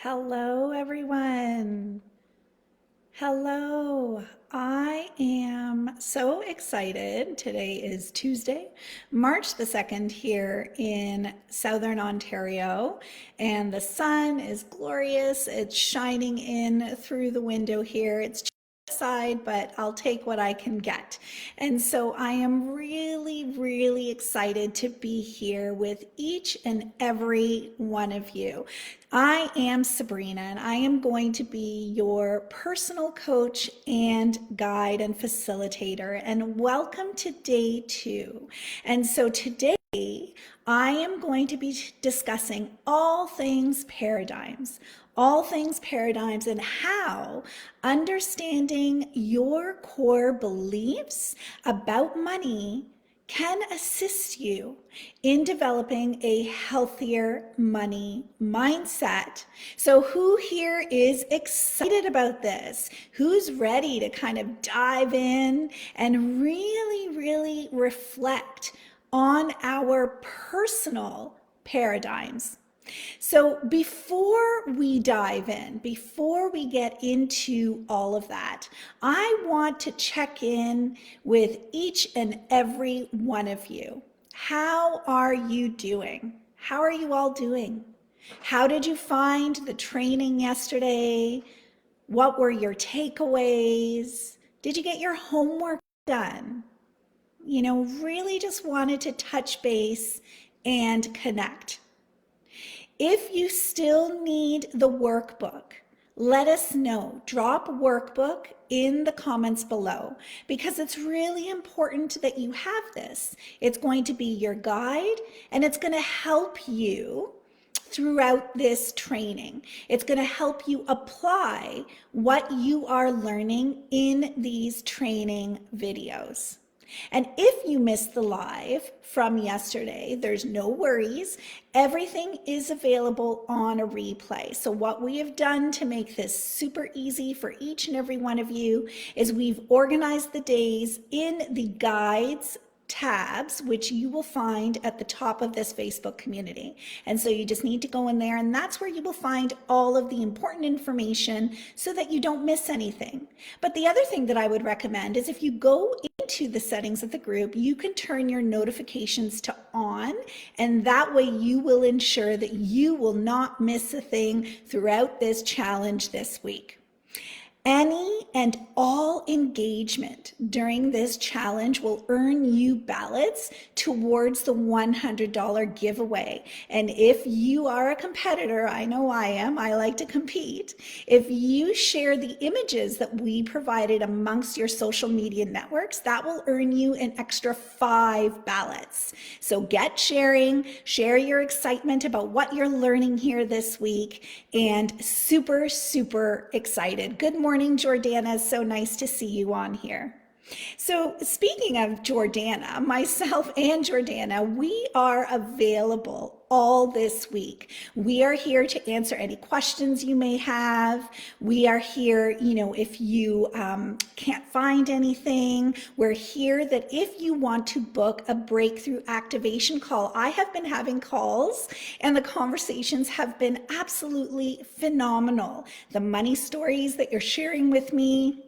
Hello, everyone. Hello. I am so excited. Today is Tuesday, March the 2nd, here in Southern Ontario, and the sun is glorious. It's shining in through the window here. It's side, but I'll take what I can get. And so I am really excited to be here with each and every one of you. I am Sabrina, and I am going to be your personal coach and guide and facilitator. And welcome to day 2. And so today, I am going to be discussing all things paradigms and how understanding your core beliefs about money can assist you in developing a healthier money mindset. So who here is excited about this? Who's ready to kind of dive in and really reflect on our personal paradigms? So before we dive in, before we get into all of that, I want to check in with each and every one of you. How are you doing? How are you all doing? How did you find the training yesterday? What were your takeaways? Did you get your homework done? Really just wanted to touch base and connect. If you still need the workbook, let us know. Drop workbook in the comments below because it's really important that you have this. It's going to be your guide and it's going to help you throughout this training. It's going to help you apply what you are learning in these training videos. And if you missed the live from yesterday, there's no worries. Everything is available on a replay. So what we have done to make this super easy for each and every one of you is we've organized the days in the guides tabs, which you will find at the top of this Facebook community. And so you just need to go in there, and that's where you will find all of the important information so that you don't miss anything. But the other thing that I would recommend is if you go into the settings of the group, you can turn your notifications to on, and that way you will ensure that you will not miss a thing throughout this challenge this week. Any and all engagement during this challenge will earn you ballots towards the $100 giveaway. And if you are a competitor, I know I am, I like to compete. If you share the images that we provided amongst your social media networks, that will earn you an extra 5 ballots. So get sharing, share your excitement about what you're learning here this week, and super excited. Good morning, Jordana. So nice to see you on here. So speaking of Jordana, myself and Jordana, we are available all this week. We are here to answer any questions you may have. We are here, if you can't find anything, we're here that if you want to book a breakthrough activation call. I have been having calls and the conversations have been absolutely phenomenal. The money stories that you're sharing with me,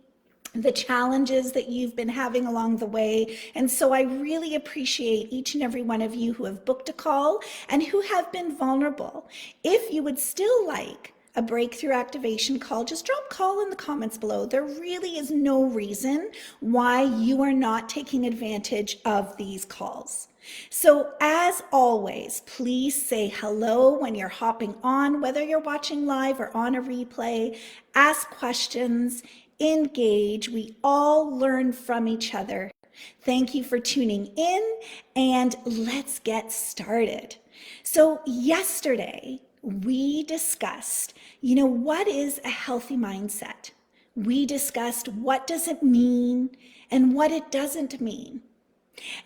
the challenges that you've been having along the way. And so I really appreciate each and every one of you who have booked a call and who have been vulnerable. If you would still like a breakthrough activation call, just drop call in the comments below. There really is no reason why you are not taking advantage of these calls. So as always, please say hello when you're hopping on, whether you're watching live or on a replay. Ask questions, engage. We all learn from each other. Thank you for tuning in, and let's get started. So yesterday we discussed, what is a healthy mindset? We discussed what does it mean and what it doesn't mean.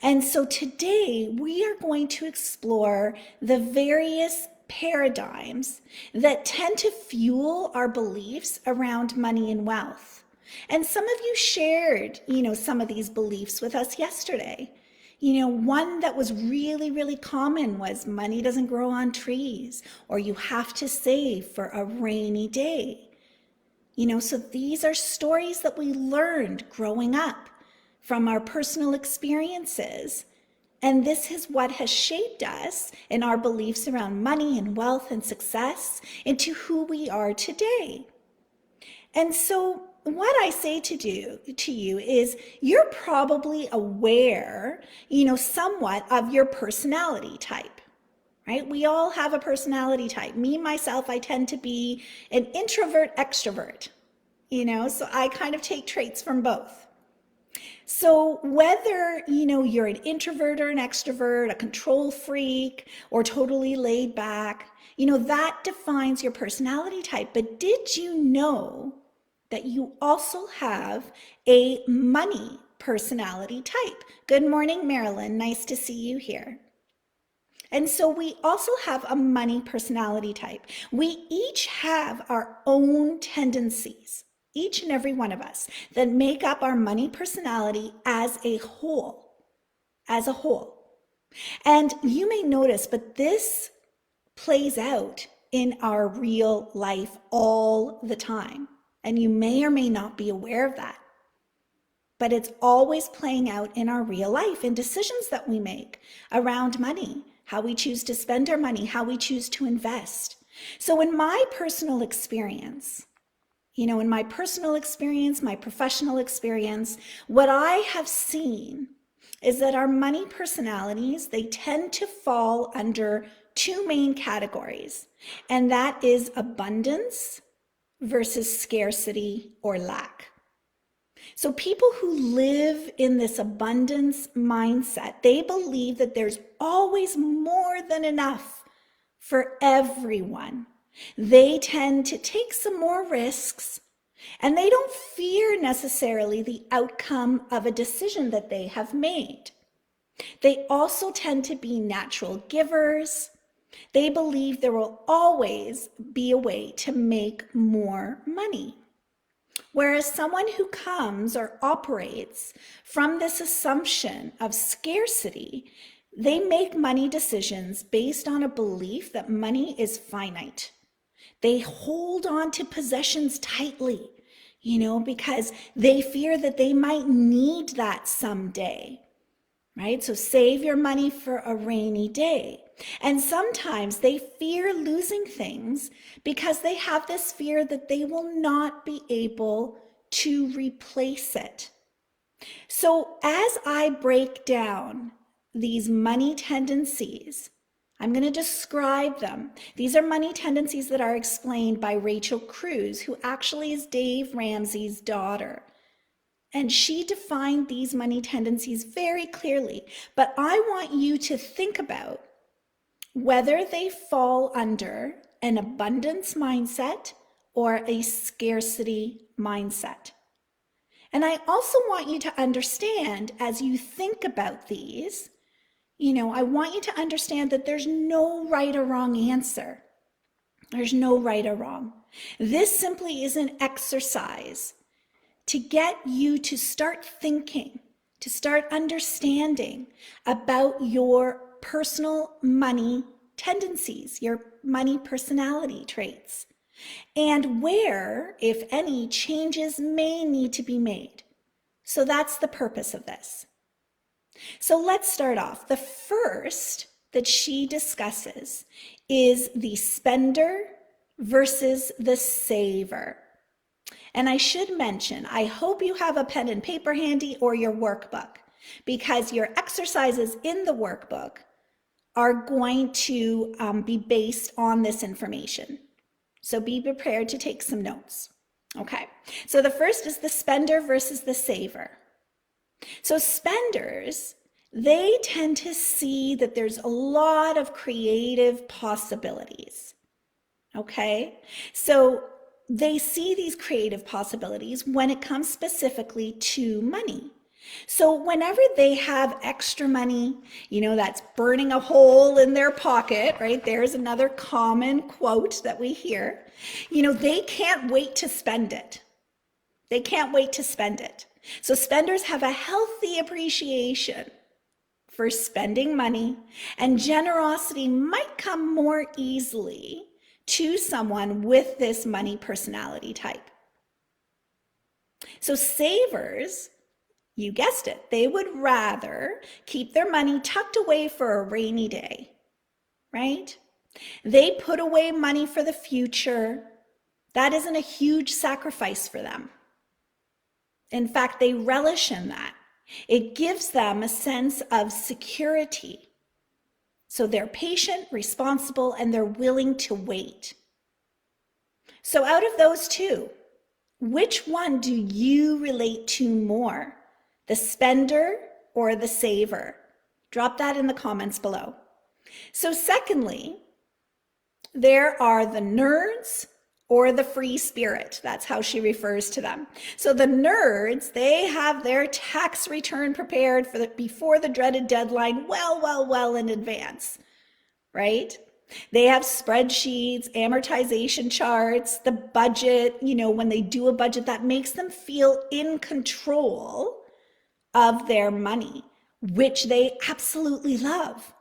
And so today we are going to explore the various paradigms that tend to fuel our beliefs around money and wealth. And some of you shared, some of these beliefs with us yesterday. One that was really, really common was money doesn't grow on trees, or you have to save for a rainy day. So these are stories that we learned growing up from our personal experiences. And this is what has shaped us in our beliefs around money and wealth and success into who we are today. And so what I say to you is you're probably aware, somewhat of your personality type, right? We all have a personality type. Me, myself, I tend to be an introvert extrovert, so I kind of take traits from both. So whether, you're an introvert or an extrovert, a control freak, or totally laid back, that defines your personality type. But did you know that you also have a money personality type? Good morning, Marilyn. Nice to see you here. And so we also have a money personality type. We each have our own tendencies, each and every one of us, that make up our money personality as a whole. And you may notice, but this plays out in our real life all the time. And you may or may not be aware of that. But it's always playing out in our real life, in decisions that we make around money, how we choose to spend our money, how we choose to invest. So in my personal experience, my professional experience, what I have seen is that our money personalities, they tend to fall under two main categories, and that is abundance versus scarcity or lack. So people who live in this abundance mindset, they believe that there's always more than enough for everyone. They tend to take some more risks, and they don't fear necessarily the outcome of a decision that they have made. They also tend to be natural givers. They believe there will always be a way to make more money. Whereas someone who comes or operates from this assumption of scarcity, they make money decisions based on a belief that money is finite. They hold on to possessions tightly, because they fear that they might need that someday, right? So save your money for a rainy day. And sometimes they fear losing things because they have this fear that they will not be able to replace it. So as I break down these money tendencies, I'm going to describe them. These are money tendencies that are explained by Rachel Cruz, who actually is Dave Ramsey's daughter. And she defined these money tendencies very clearly. But I want you to think about whether they fall under an abundance mindset or a scarcity mindset. And I also want you to understand, as you think about these, I want you to understand that there's no right or wrong answer. There's no right or wrong. This simply is an exercise to get you to start thinking, to start understanding about your personal money tendencies, your money personality traits, and where, if any, changes may need to be made. So that's the purpose of this. So let's start off. The first that she discusses is the spender versus the saver. And I should mention, I hope you have a pen and paper handy or your workbook, because your exercises in the workbook are going to be based on this information. So be prepared to take some notes. Okay, so the first is the spender versus the saver. So spenders, they tend to see that there's a lot of creative possibilities. Okay, so they see these creative possibilities when it comes specifically to money. So whenever they have extra money, that's burning a hole in their pocket, right? There's another common quote that we hear. They can't wait to spend it. They can't wait to spend it. So spenders have a healthy appreciation for spending money, and generosity might come more easily to someone with this money personality type. So savers, you guessed it, they would rather keep their money tucked away for a rainy day, right? They put away money for the future. That isn't a huge sacrifice for them. In fact, they relish in that. It gives them a sense of security. So they're patient, responsible, and they're willing to wait. So out of those two, which one do you relate to more? The spender or the saver? Drop that in the comments below. So secondly, there are the nerds or the free spirit. That's how she refers to them. So the nerds, they have their tax return prepared for before the dreaded deadline well in advance, right? They have spreadsheets, amortization charts, the budget, when they do a budget that makes them feel in control of their money, which they absolutely love.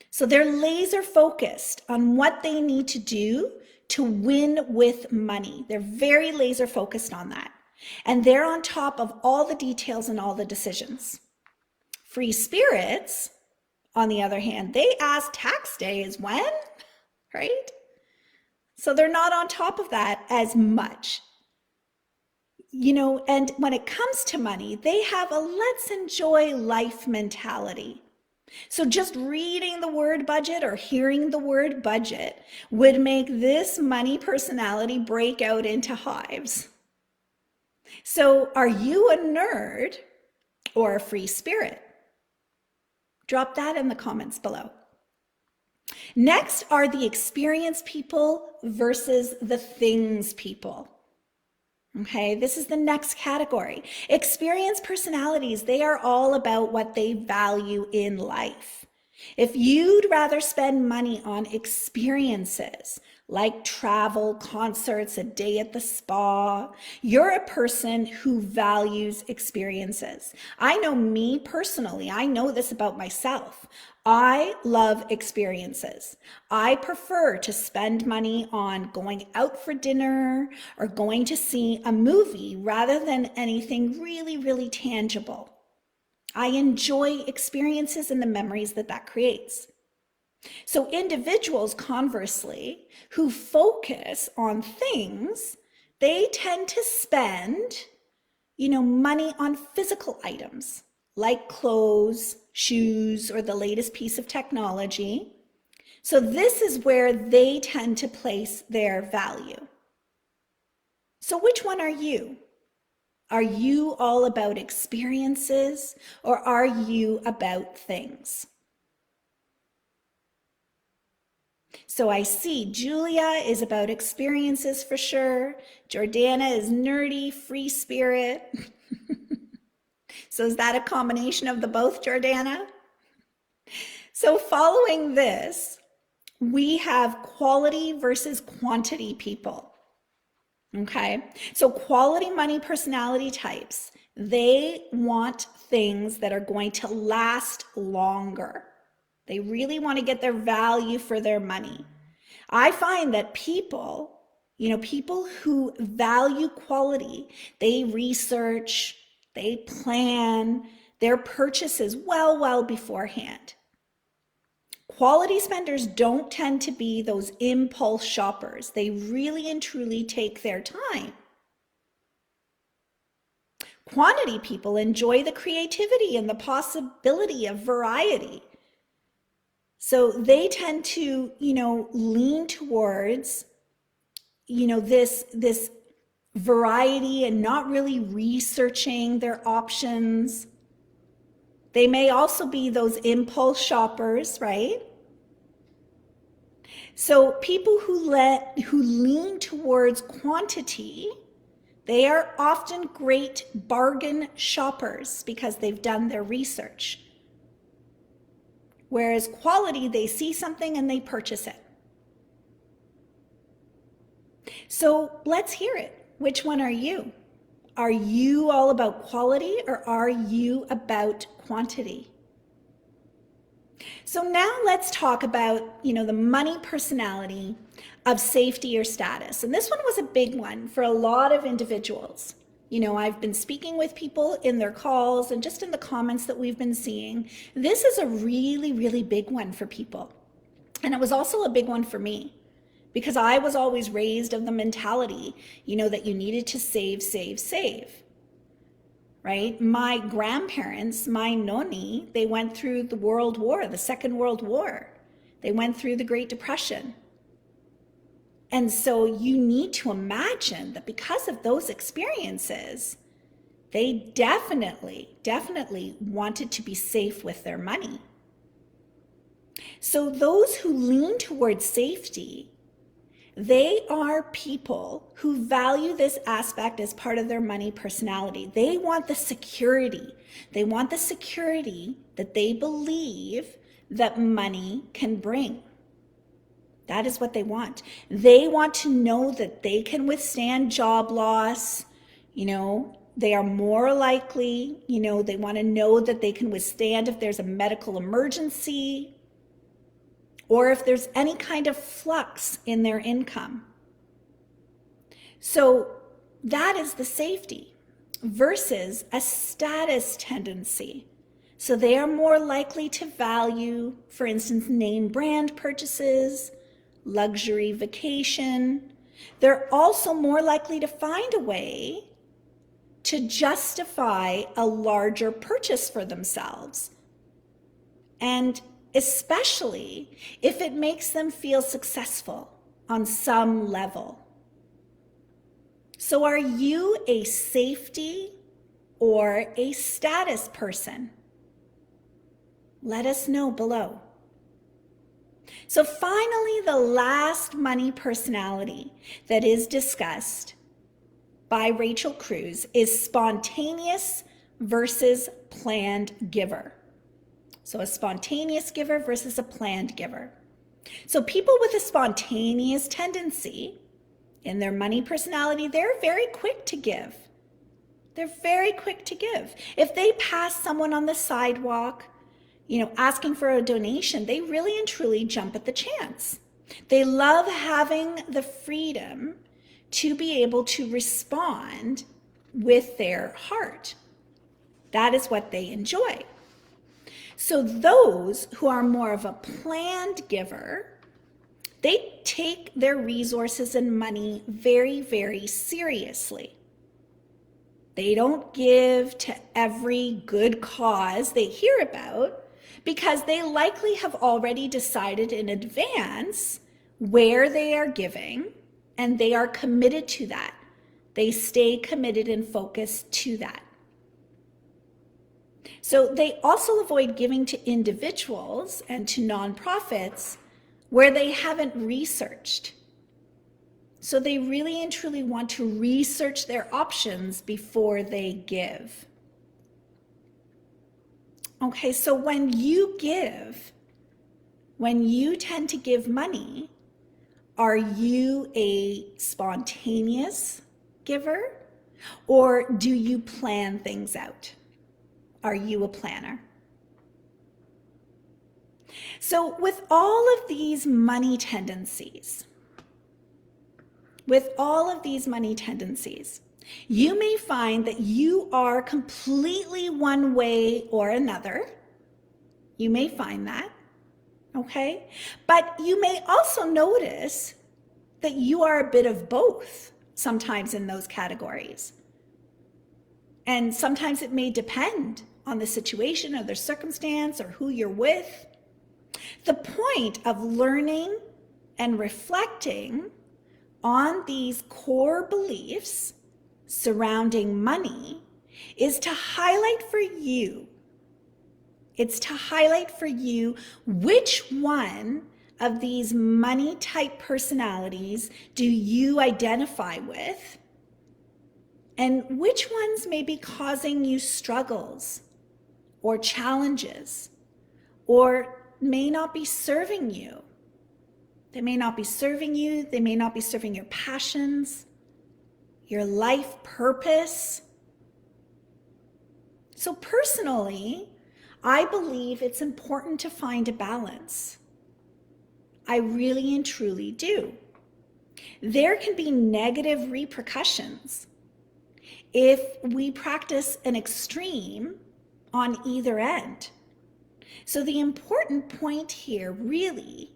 So they're laser focused on what they need to do to win with money. They're very laser focused on that. And they're on top of all the details and all the decisions. Free spirits, on the other hand, they ask tax day is when, right? So they're not on top of that as much. And when it comes to money, they have a let's enjoy life mentality. So just reading the word budget or hearing the word budget would make this money personality break out into hives. So are you a nerd or a free spirit? Drop that in the comments below. Next are the experience people versus the things people. Okay, this is the next category. Experience personalities, they are all about what they value in life. If you'd rather spend money on experiences like travel, concerts, a day at the spa, you're a person who values experiences. I know me personally, I know this about myself. I love experiences. I prefer to spend money on going out for dinner or going to see a movie rather than anything really tangible. I enjoy experiences and the memories that creates. So individuals, conversely, who focus on things, they tend to spend, money on physical items like clothes, shoes, or the latest piece of technology. So this is where they tend to place their value. So which one are you? Are you all about experiences or are you about things? So I see Julia is about experiences for sure. Jordana is nerdy, free spirit. So is that a combination of the both, Jordana? So following this, we have quality versus quantity people. Okay, so quality money personality types, they want things that are going to last longer. They really want to get their value for their money. I find that people who value quality, they research, they plan their purchases well beforehand. Quality spenders don't tend to be those impulse shoppers. They really and truly take their time. Quantity people enjoy the creativity and the possibility of variety. So they tend to, lean towards, this variety and not really researching their options. They may also be those impulse shoppers, right? So people who lean towards quantity, they are often great bargain shoppers because they've done their research. Whereas quality, they see something and they purchase it. So let's hear it. Which one are you? Are you all about quality or are you about quantity? So now let's talk about, the money personality of safety or status. And this one was a big one for a lot of individuals. I've been speaking with people in their calls and just in the comments that we've been seeing. This is a really, really big one for people. And it was also a big one for me because I was always raised of the mentality, that you needed to save, save, save. Right? My grandparents, my noni, they went through the World War, the Second World War. They went through the Great Depression. And so you need to imagine that because of those experiences, they definitely wanted to be safe with their money. So those who lean towards safety, they are people who value this aspect as part of their money personality. They want the security. They want the security that they believe that money can bring. That is what they want. They want to know that they can withstand job loss. They are more likely, they want to know that they can withstand if there's a medical emergency or if there's any kind of flux in their income. So that is the safety versus a status tendency. So they are more likely to value, for instance, name brand purchases, luxury vacation. They're also more likely to find a way to justify a larger purchase for themselves. And especially if it makes them feel successful on some level. So are you a safety or a status person? Let us know below. So finally, the last money personality that is discussed by Rachel Cruz is spontaneous versus planned giver. So a spontaneous giver versus a planned giver. So people with a spontaneous tendency in their money personality, they're very quick to give. They're very quick to give. If they pass someone on the sidewalk, asking for a donation, they really and truly jump at the chance. They love having the freedom to be able to respond with their heart. That is what they enjoy. So those who are more of a planned giver, they take their resources and money very, very seriously. They don't give to every good cause they hear about because they likely have already decided in advance where they are giving and they are committed to that. They stay committed and focused to that. So they also avoid giving to individuals and to nonprofits where they haven't researched. So they really and truly want to research their options before they give. Okay, so when you give, when you tend to give money, are you a spontaneous giver or do you plan things out? Are you a planner? So with all of these money tendencies, you may find that you are completely one way or another. You may find that, okay? But you may also notice that you are a bit of both sometimes in those categories. And sometimes it may depend on the situation or the circumstance or who you're with. The point of learning and reflecting on these core beliefs surrounding money is to highlight for you. It's to highlight for you which one of these money type personalities do you identify with and which ones may be causing you struggles or challenges or may not be serving you. They may not be serving you. They may not be serving your passions, your life purpose. So personally, I believe it's important to find a balance. I really and truly do. There can be negative repercussions if we practice an extreme on either end. So the important point here really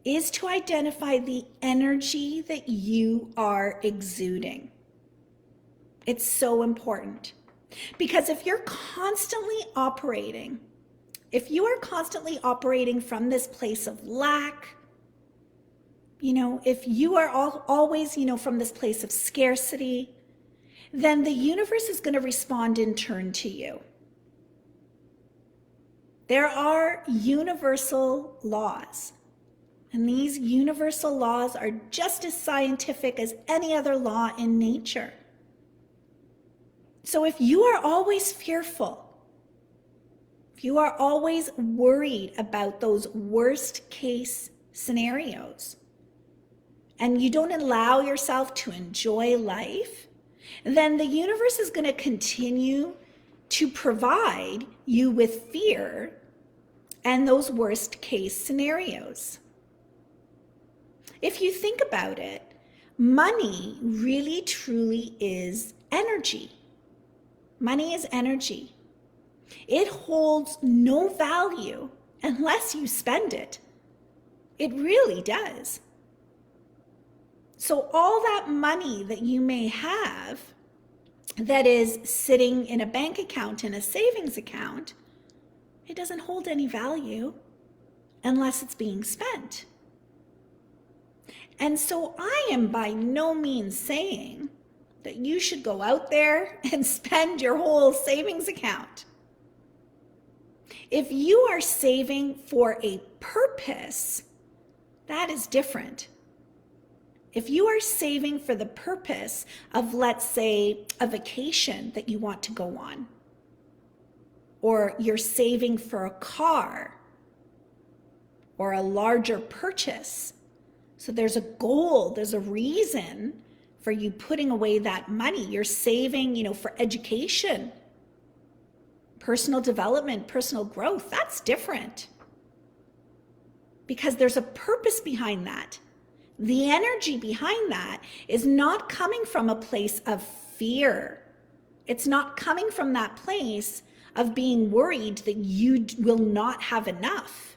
is to identify the energy that you are exuding. It's so important. Because if you are constantly operating from this place of lack, if you are always, from this place of scarcity, then the universe is going to respond in turn to you. There are universal laws, and these universal laws are just as scientific as any other law in nature. So if you are always fearful, if you are always worried about those worst case scenarios, and you don't allow yourself to enjoy life, then the universe is going to continue to provide you with fear and those worst case scenarios. If you think about it, money really truly is energy. Money is energy. It holds no value unless you spend it. It really does. So all that money that you may have that is sitting in a bank account, in a savings account, it doesn't hold any value unless it's being spent. And so I am by no means saying that you should go out there and spend your whole savings account. If you are saving for a purpose, that is different. If you are saving for the purpose of, let's say, a vacation that you want to go on, or you're saving for a car or a larger purchase, so there's a goal, there's a reason for you putting away that money. You're saving, for education, personal development, personal growth. That's different because there's a purpose behind that. The energy behind that is not coming from a place of fear. It's not coming from that place of being worried that you will not have enough.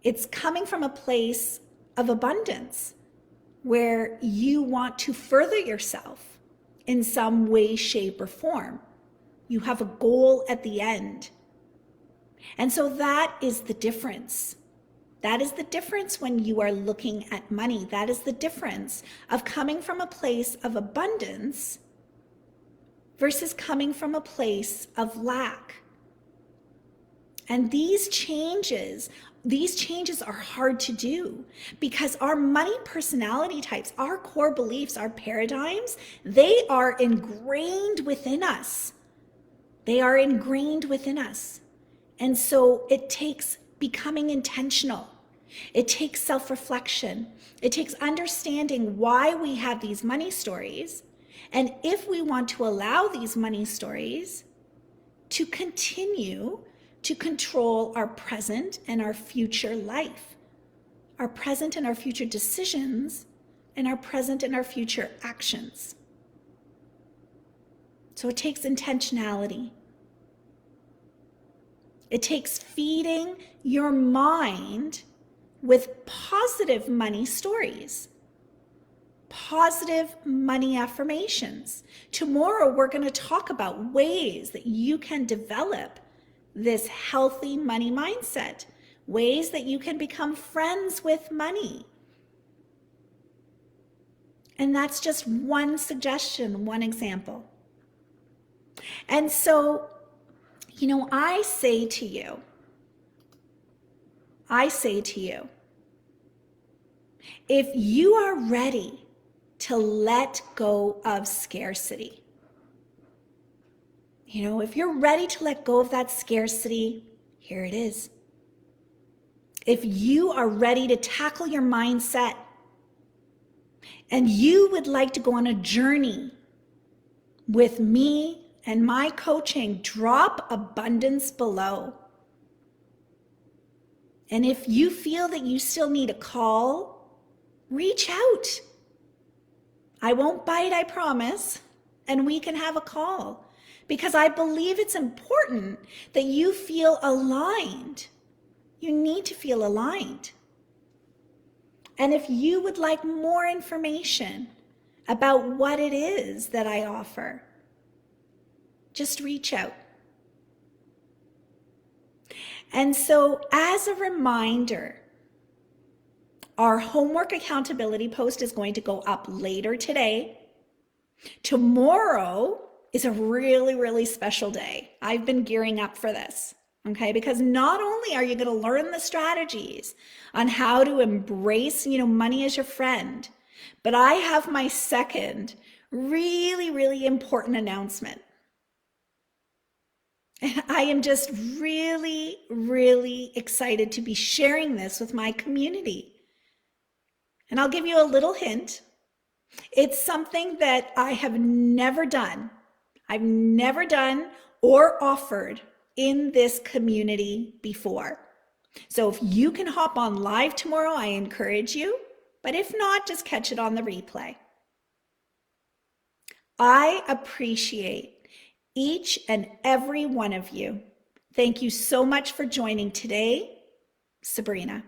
It's coming from a place of abundance where you want to further yourself in some way, shape, or form. You have a goal at the end. And so that is the difference. That is the difference when you are looking at money. That is the difference of coming from a place of abundance versus coming from a place of lack. And these changes are hard to do because our money personality types, our core beliefs, our paradigms, they are ingrained within us. They are ingrained within us. And so it takes becoming intentional. It takes self-reflection. It takes understanding why we have these money stories. And if we want to allow these money stories to continue to control our present and our future life, our present and our future decisions, and our present and our future actions. So it takes intentionality. It takes feeding your mind with positive money stories, positive money affirmations. Tomorrow, we're going to talk about ways that you can develop this healthy money mindset, ways that you can become friends with money. And that's just one suggestion, one example. And so, I say to you, if you are ready to let go of scarcity, if you're ready to let go of that scarcity, here it is. If you are ready to tackle your mindset and you would like to go on a journey with me and my coaching, drop abundance below. And if you feel that you still need a call, reach out. I won't bite, I promise, and we can have a call, because I believe it's important that you feel aligned. You need to feel aligned. And if you would like more information about what it is that I offer, just reach out. And so, as a reminder, our homework accountability post is going to go up later today. Tomorrow is a really, really special day. I've been gearing up for this, okay? Because not only are you going to learn the strategies on how to embrace, money as your friend, but I have my second really, really important announcement. I am just really, really excited to be sharing this with my community. And I'll give you a little hint. It's something that I have never done. I've never done or offered in this community before. So if you can hop on live tomorrow, I encourage you. But if not, just catch it on the replay. I appreciate each and every one of you. Thank you so much for joining today. Sabrina.